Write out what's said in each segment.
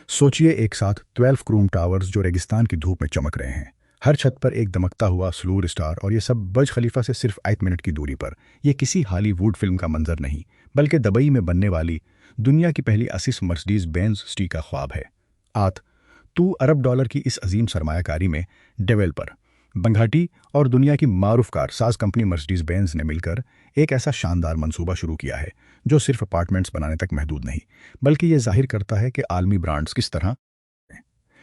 सोचिए एक साथ 12 क्रूम टावर्स जो रेगिस्तान की धूप में चमक रहे हैं। हर छत पर एक दमकता हुआ स्लूर स्टार, और ये सब बर्ज खलीफा से सिर्फ 8 मिनट की दूरी पर। यह किसी हॉलीवुड फिल्म का मंजर नहीं, बल्कि दुबई में बनने वाली दुनिया की पहली असीस मर्सिडीज बेंज सिटी का ख्वाब है। आत तू अरब डॉलर की इस अजीम सरमायाकारी में डेवलपर बंघाटी और दुनिया की मारूफ कार साज कंपनी मर्सिडीज बेंज ने मिलकर एक ऐसा शानदार मंसूबा शुरू किया है जो सिर्फ अपार्टमेंट्स बनाने तक महदूद नहीं, बल्कि ये जाहिर करता है कि आलमी ब्रांड्स किस तरह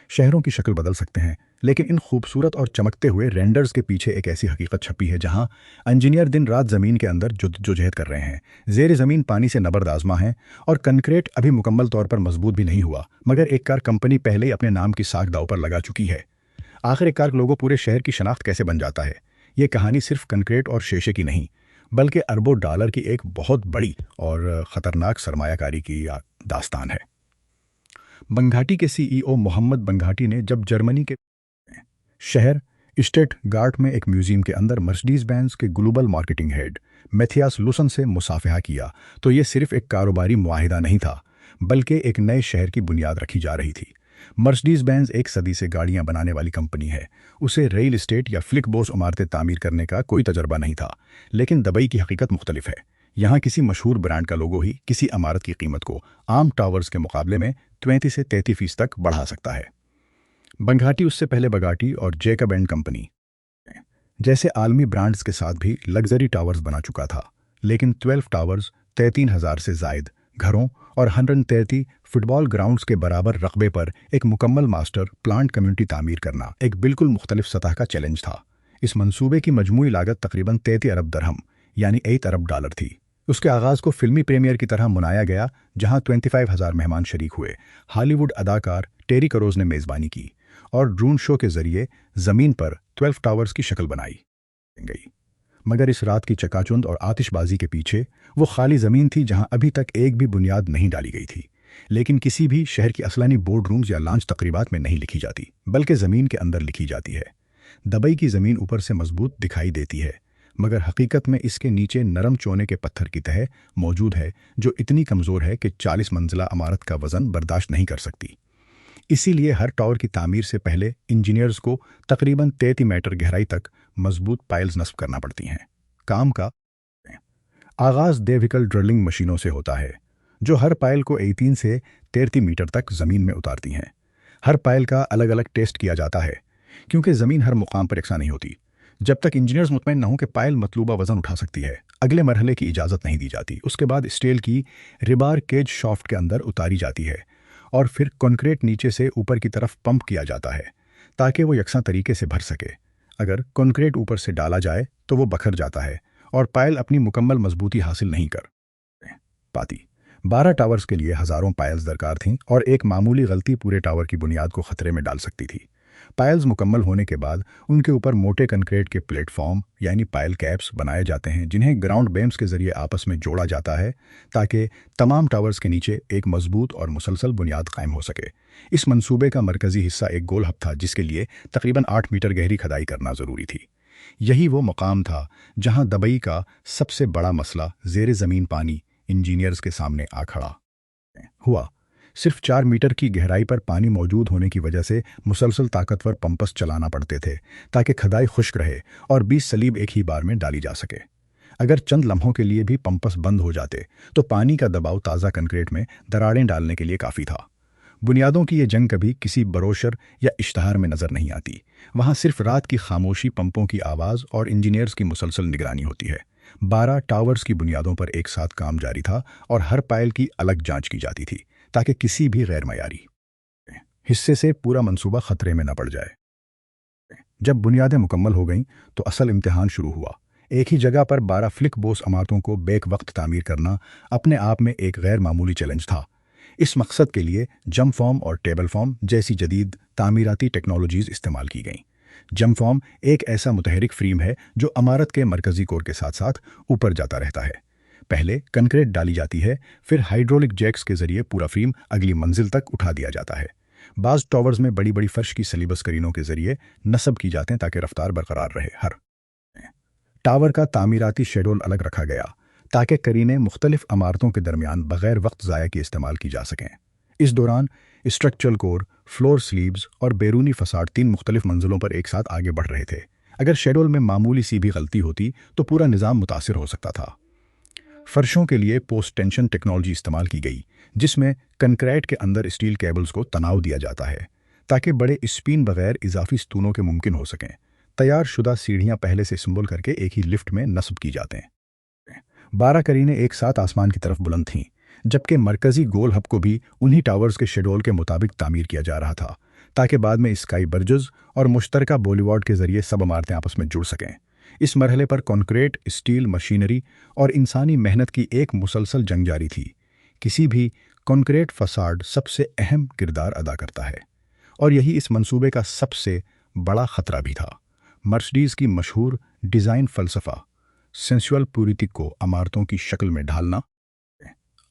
शहरों की शक्ल बदल सकते हैं। लेकिन इन खूबसूरत और चमकते हुए रेंडर्स के पीछे एक ऐसी हकीकत छपी है जहां इंजीनियर दिन रात ज़मीन के अंदर जुदोजहद कर रहे हैं। जेर ज़मीन पानी से नबर्द आजमा है और कंक्रीट अभी मुकम्मल तौर पर मजबूत भी नहीं हुआ, मगर एक कार कंपनी पहले ही अपने नाम की साख दांव पर लगा चुकी है। आखिरकार लोगों पूरे शहर की शनाख्त कैसे बन जाता है? ये कहानी सिर्फ कंक्रीट और शीशे की नहीं, बल्कि अरबों डॉलर की एक बहुत बड़ी और ख़तरनाक सरमायाकारी की दास्तान है। बंघाटी के सीईओ मोहम्मद बंघाटी ने जब जर्मनी के शहर स्टटगार्ट में एक म्यूजियम के अंदर मर्सिडीज बेंज के ग्लोबल मार्केटिंग हेड मैथियास लुसन से मुसाफहा किया, तो ये सिर्फ एक कारोबारी मुआहिदा नहीं था, बल्कि एक नए शहर की बुनियाद रखी जा रही थी। मर्सिडीज बेंज एक सदी से गाड़ियां बनाने वाली कंपनी है। उसे रियल एस्टेट या फ्लिक बोस इमारतें तामीर करने का कोई तजर्बा नहीं था। लेकिन दुबई की हकीकत मुख्तलिफ है। यहाँ किसी मशहूर ब्रांड का लोगो ही किसी इमारत की कीमत को आम टावर्स के मुकाबले में 20 से 33% तक बढ़ा सकता है। बंघाटी उससे पहले बगाटी और जेकब एंड कंपनी जैसे आलमी ब्रांड्स के साथ भी लग्जरी टावर्स बना चुका था, लेकिन 12 टावर्स 33,000 से जायद घरों और 130 फुटबॉल ग्राउंड्स के बराबर रकबे पर एक मुकम्मल मास्टर प्लांट कम्युनिटी तामीर करना एक बिल्कुल मुख्तलिफ सतह का चैलेंज था। इस मंसूबे की मजमूई लागत तकरीबन 33 अरब दरहम यानी 8 अरब डॉलर थी। उसके आगाज़ को फिल्मी प्रीमियर की तरह मनाया गया, जहां 25,000 मेहमान शरीक हुए। हॉलीवुड अदाकार टेरी करोज ने मेज़बानी की और ड्रोन शो के जरिए ज़मीन पर 12 टावर्स की शक्ल बनाई गई। मगर इस रात की चकाचौंध और आतिशबाजी के पीछे वो खाली ज़मीन थी जहां अभी तक एक भी बुनियाद नहीं डाली गई थी। लेकिन किसी भी शहर की असलानी बोर्ड रूम्स या लॉन्च तकरीबात में नहीं लिखी जाती, बल्कि ज़मीन के अंदर लिखी जाती है। दुबई की ज़मीन ऊपर से मजबूत दिखाई देती है, मगर हकीकत में इसके नीचे नरम चोने के पत्थर की तह मौजूद है जो इतनी कमज़ोर है कि 40 मंजिला इमारत का वज़न बर्दाश्त नहीं कर सकती। इसीलिए हर टावर की तामीर से पहले इंजीनियर्स को तकरीबन 33 मीटर गहराई तक मजबूत पाइल्स नस्ब करना पड़ती हैं। काम का आगाज़ डेविकल ड्रिलिंग मशीनों से होता है, जो हर पाइल को 18 से 33 मीटर तक ज़मीन में उतारती हैं। हर पाइल का अलग अलग टेस्ट किया जाता है, क्योंकि ज़मीन हर मुकाम पर यकसा नहीं होती। जब तक इंजीनियर्स मुतमईन न हों कि पाइल मतलूबा वज़न उठा सकती है, अगले मरहले की इजाज़त नहीं दी जाती। उसके बाद स्टील की रिबार केज शॉफ्ट के अंदर उतारी जाती है और फिर कंक्रीट नीचे से ऊपर की तरफ पंप किया जाता है ताकि वो यकसा तरीके से भर सके। अगर कंक्रीट ऊपर से डाला जाए तो वो बखर जाता है और पाइल अपनी मुकम्मल मजबूती हासिल नहीं कर पाती। 12 टावर्स के लिए हज़ारों पाइल्स दरकार थीं और एक मामूली गलती पूरे टावर की बुनियाद को खतरे में डाल सकती थी। पाइल्स मुकम्मल होने के बाद उनके ऊपर मोटे कंक्रीट के प्लेटफॉर्म यानी पाइल कैप्स बनाए जाते हैं, जिन्हें ग्राउंड बेम्स के जरिए आपस में जोड़ा जाता है ताकि तमाम टावर्स के नीचे एक मजबूत और मुसलसल बुनियाद कायम हो सके। इस मंसूबे का मरकजी हिस्सा एक गोल हब था, जिसके लिए तकरीबन 8 मीटर गहरी खदाई करना ज़रूरी थी। यही वो मकाम था जहां दुबई का सबसे बड़ा मसला ज़ेर ज़मीन पानी इंजीनियर्स के सामने आ खड़ा हुआ। सिर्फ 4 मीटर की गहराई पर पानी मौजूद होने की वजह से मुसलसल ताकतवर पंपस चलाना पड़ते थे ताकि खदाई खुश्क रहे और 20 सलीब एक ही बार में डाली जा सके। अगर चंद लम्हों के लिए भी पंपस बंद हो जाते तो पानी का दबाव ताज़ा कंक्रीट में दरारें डालने के लिए काफ़ी था। बुनियादों की ये जंग कभी किसी बरोशर या इश्तहार में नज़र नहीं आती। वहाँ सिर्फ रात की खामोशी, पंपों की आवाज़ और इंजीनियर्स की मुसलसल निगरानी होती है। 12 टावर्स की बुनियादों पर एक साथ काम जारी था और हर पाइल की अलग जांच की जाती थी ताकि किसी भी गैर मयारी हिस्से से पूरा मंसूबा खतरे में न पड़ जाए। जब बुनियादें मुकम्मल हो गईं तो असल इम्तिहान शुरू हुआ। एक ही जगह पर 12 फ्लिक बोस इमारतों को बेक वक्त तामीर करना अपने आप में एक गैर मामूली चैलेंज था। इस मकसद के लिए जम फॉर्म और टेबल फॉर्म जैसी जदीद तामीराती टेक्नोलॉजीज़ इस्तेमाल की गईं। जम फॉर्म एक ऐसा मुतहरिक फ्रेम है जो इमारत के मरकजी कोर के साथ साथ ऊपर जाता रहता है। पहले कंक्रीट डाली जाती है, फिर हाइड्रोलिक जैक्स के जरिए पूरा फ्रेम अगली मंजिल तक उठा दिया जाता है। बाज़ टावर्स में बड़ी बड़ी फर्श की सलीबस करीनों के जरिए नस्ब की जाते हैं ताकि रफ्तार बरकरार रहे। हर टावर का तामीराती शेड्यूल अलग रखा गया ताकि करीने मुख्तलिफ इमारतों के दरमियान बगैर वक्त ज़ाया के इस्तेमाल की जा सकें। इस दौरान स्ट्रक्चरल कोर, फ्लोर स्लीव्स और बैरूनी फसाड 3 मुख्तलिफ मंजिलों पर एक साथ आगे बढ़ रहे थे। अगर शेड्यूल में मामूली सी भी गलती होती तो पूरा निज़ाम मुतासिर हो सकता था। फर्शों के लिए पोस्ट टेंशन टेक्नोलॉजी इस्तेमाल की गई, जिसमें कंक्रीट के अंदर स्टील केबल्स को तनाव दिया जाता है ताकि बड़े स्पिन बगैर इजाफी स्तूनों के मुमकिन हो सकें। तैयार शुदा सीढ़ियां पहले से सिंबल करके एक ही लिफ्ट में नस्ब की जाते हैं। 12 करीनें एक साथ आसमान की तरफ बुलंद थीं, जबकि मरकजी गोल हब को भी उन्हीं टावर्स के शेड्यूल के मुताबिक तामीर किया जा रहा था ताकि बाद में स्काई बर्जेस और मुश्तरका बोलीवार्ड के जरिए सब इमारतें आपस में जुड़ सकें। इस मरहले पर कंक्रीट, स्टील, मशीनरी और इंसानी मेहनत की एक मुसलसल जंग जारी थी। किसी भी कंक्रीट फसाड सबसे अहम किरदार अदा करता है, और यही इस मंसूबे का सबसे बड़ा खतरा भी था। मर्सिडीज़ की मशहूर डिज़ाइन फ़लसफ़ा सेंसुअल प्यूरिटी को इमारतों की शक्ल में ढालना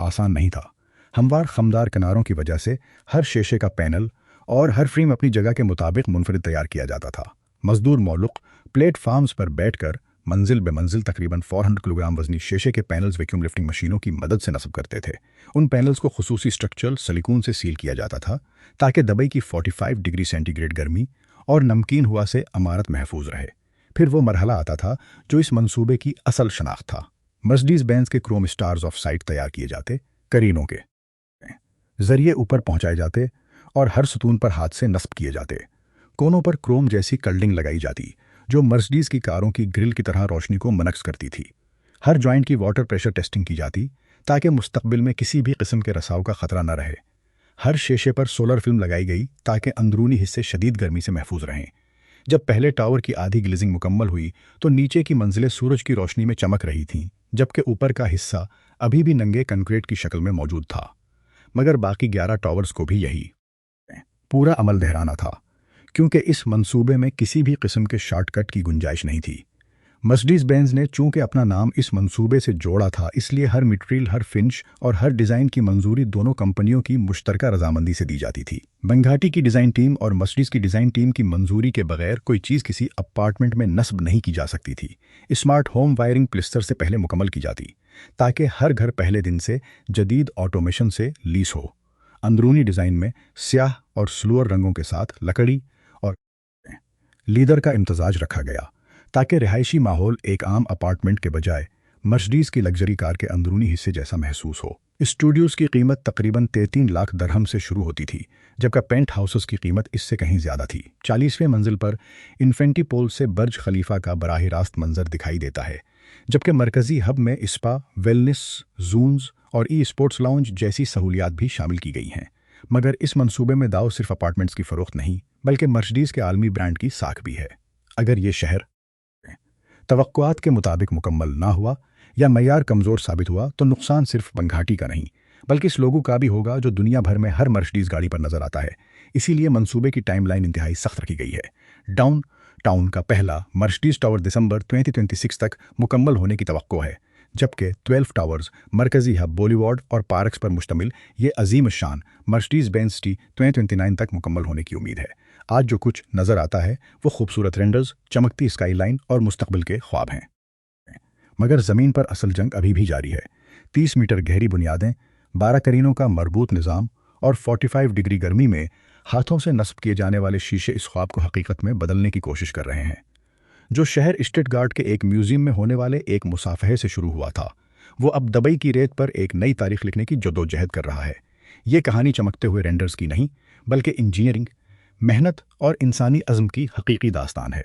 आसान नहीं था। हमवार खमदार किनारों की वजह से हर शीशे का पैनल और हर फ्रेम अपनी जगह के मुताबिक मुनफरिद तैयार किया जाता था। मजदूर मौलुक प्लेटफार्म्स पर बैठकर मंजिल बे मंजिल तकरीबन 400 किलोग्राम वजनी शीशे के पैनल्स वैक्यूम लिफ्टिंग मशीनों की मदद से नस्ब करते थे। उन पैनल्स को खुसूसी स्ट्रक्चरल सिलिकॉन से सील किया जाता था ताकि दबई की 45 डिग्री सेंटीग्रेड गर्मी और नमकीन हवा से इमारत महफूज रहे। फिर वो मरहला आता था जो इस मंसूबे की असल शनाख्त था। मर्सिडीज़ बेंज के क्रोम स्टार्स ऑफ साइट तैयार किए जाते, करीनों के जरिए ऊपर पहुंचाए जाते और हर सतून पर हाथ से नस्ब किए जाते। कोनों पर क्रोम जैसी कल्डिंग लगाई जाती जो मर्सिडीज़ की कारों की ग्रिल की तरह रोशनी को मनक्स करती थी। हर जॉइंट की वाटर प्रेशर टेस्टिंग की जाती ताकि मुस्तकबिल में किसी भी किस्म के रसाव का खतरा न रहे। हर शीशे पर सोलर फिल्म लगाई गई ताकि अंदरूनी हिस्से शदीद गर्मी से महफूज रहें। जब पहले टावर की आधी ग्लेजिंग मुकम्मल हुई तो नीचे की मंजिलें सूरज की रोशनी में चमक रही थीं, जबकि ऊपर का हिस्सा अभी भी नंगे कंक्रीट की शक्ल में मौजूद था। मगर बाकी 11 टावर्स को भी यही पूरा अमल दोहराना था, क्योंकि इस मंसूबे में किसी भी किस्म के शॉर्टकट की गुंजाइश नहीं थी। मर्सिडीज़ बेंज ने चूंकि अपना नाम इस मंसूबे से जोड़ा था, इसलिए हर मटेरियल, हर फिनिश और हर डिज़ाइन की मंजूरी दोनों कंपनियों की मुश्तरका रजामंदी से दी जाती थी। बंगाटी की डिज़ाइन टीम और मर्सिडीज़ की डिज़ाइन टीम की मंजूरी के बगैर कोई चीज़ किसी अपार्टमेंट में नस्ब नहीं की जा सकती थी। स्मार्ट होम वायरिंग प्लिस्टर से पहले मुकम्मल की जाती ताकि हर घर पहले दिन से जदीद ऑटोमेशन से लीस हो। अंदरूनी डिज़ाइन में स्याह और स्लूअर रंगों के साथ लकड़ी और लीदर का इम्तजाज रखा गया ताकि रिहायशी माहौल एक आम अपार्टमेंट के बजाय मर्सिडीज़ की लग्जरी कार के अंदरूनी हिस्से जैसा महसूस हो। स्टूडियोज़ की कीमत तकरीबन 33 लाख दरहम से शुरू होती थी, जबकि पेंट हाउसेस की कीमत इससे कहीं ज़्यादा थी। 40वें मंजिल पर इन्फेंटी पोल से बर्ज खलीफा का बराह रास्त मंजर दिखाई देता है, जबकि मरकज़ी हब में स्पा, वेलनेस जोन्स और ई स्पोर्ट्स लाउंज जैसी सहूलियात भी शामिल की गई हैं। मगर इस मंसूबे में दाव सिर्फ अपार्टमेंट्स की फ़रोख्त नहीं, बल्कि मर्सिडीज़ के आलमी ब्रांड की साख भी है। अगर ये शहर तवक्कुआत के मुताबिक मुकम्मल ना हुआ या मयार कमज़ोर साबित हुआ तो नुकसान सिर्फ बंगाटी का नहीं, बल्कि इस लोगों का भी होगा जो दुनिया भर में हर मर्सिडीज़ गाड़ी पर नजर आता है। इसीलिए मंसूबे की टाइमलाइन इंतहाई सख्त रखी गई है। डाउन टाउन का पहला मर्सिडीज़ टावर दिसंबर 2026 तक मुकम्मल होने की तवक्को है, जबकि 12 टावर्स मरकज़ी हब, बॉलीवुड और पार्क्स पर मुश्तमिल ये अजीम शान मर्सिडीज़ बेंज सिटी 2029 तक मुकम्मल होने की उम्मीद है। आज जो कुछ नज़र आता है वो खूबसूरत रेंडर्स, चमकती स्काईलाइन और मुस्तकबिल के ख्वाब हैं, मगर ज़मीन पर असल जंग अभी भी जारी है। 30 मीटर गहरी बुनियादें, 12 करीनों का मरबूत निज़ाम और 45 डिग्री गर्मी में हाथों से नस्ब किए जाने वाले शीशे इस ख्वाब को हकीकत में बदलने की कोशिश कर रहे हैं। जो शहर स्टटगार्ट के एक म्यूज़ियम में होने वाले एक मुसाफहे से शुरू हुआ था, वो अब दबई की रेत पर एक नई तारीख लिखने की जद्दोजहद कर रहा है। ये कहानी चमकते हुए रेंडर्स की नहीं, बल्कि इंजीनियरिंग, मेहनत और इंसानी अज़्म की हकीकी दास्तान है।